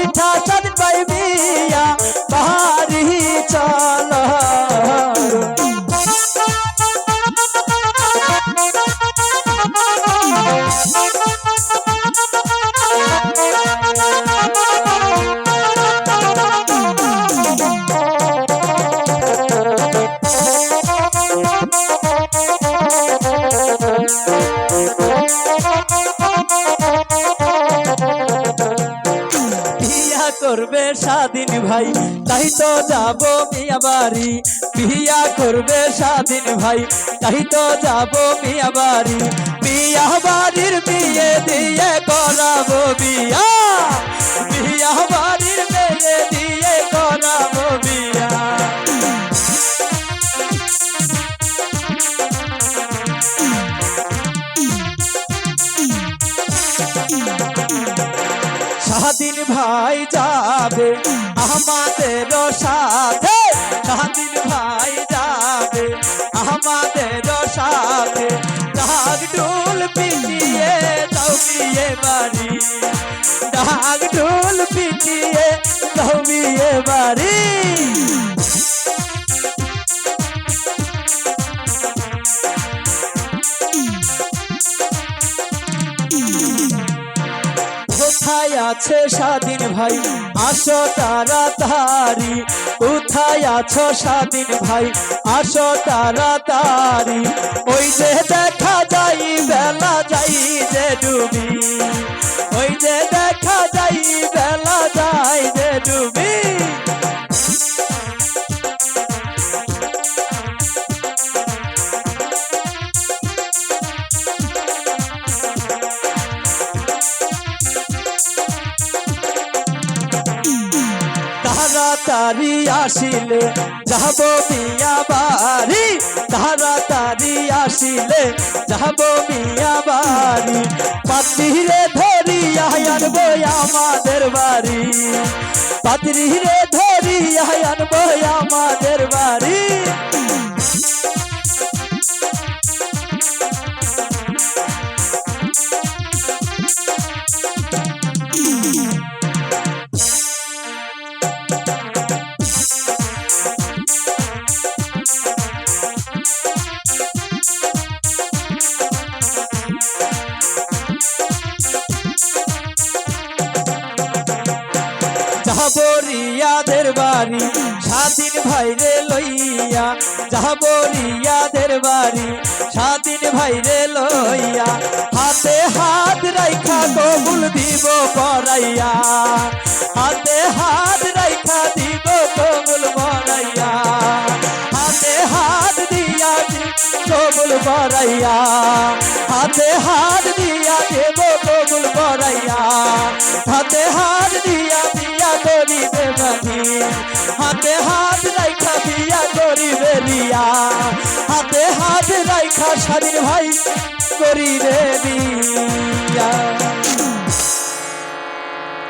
উঠা স্বাধীন ভাই বিয়া বাড়ি চলো করবে স্বাধীন ভাই তাই তো যাব মিয়া বাড়ি বিয়া করবে স্বাধীন ভাই তাই তো যাব মিয়া বাড়ি মিয়া বাড়ির বিয়ে দিয়ে করাবো বিয়া মিয়া বাড়ির বিয়ে দিয়ে করাবো বিয়া স্বাধীন ভাই যাবে আমাদের সাথে স্বাধীন ভাই যাবে আমাদের সাথে ঢাক ঢোল পিটিয়ে দাও বিয়ে বাড়ি ঢাক ঢোল পিটিয়ে দাও বিয়ে বাড়ি কোথায় আছে স্বাধীন ভাই আসো তাড়াতাড়ি কোথায় আছো স্বাধীন ভাই আসো তাড়াতাড়ি ওই যে দেখা যাই বেলা যাই যে ডুবি ওই যে দেখা যাই বেলা যাই যে ডুবি তাড়াতাড়ি আসিলে যাব মিয়া বাড়ি তাড়াতাড়ি আসিলে যাব মিয়া বাড়ি পাত্রীরে ধরিয়া আনবো আমাদের বাড়ি পাত্রীরে ধরিয়া আনবো আমাদের বাড়ি যাবরিয়াদের বাড়ি স্বাধীন ভাইরে লইয়া যাবরিয়াদের বাড়ি স্বাধীন ভাইরে লইয়া হাতে হাত রাইখা কবুল দিব পড়াইয়া হাতে হাত রাইখা দিব কবুল পড়াইয়া হাতে হাত দিয়া কবুল পড়াইয়া হাতে হাত দিয়া দেব কবুল পড়াইয়া হাতে হাত দিয়া করিবে বাঁধি হাতে হাত রাইখা বিয়া করিবে বিয়া হাতে হাত রাইখা স্বাধীন ভাই করিবে বিয়া।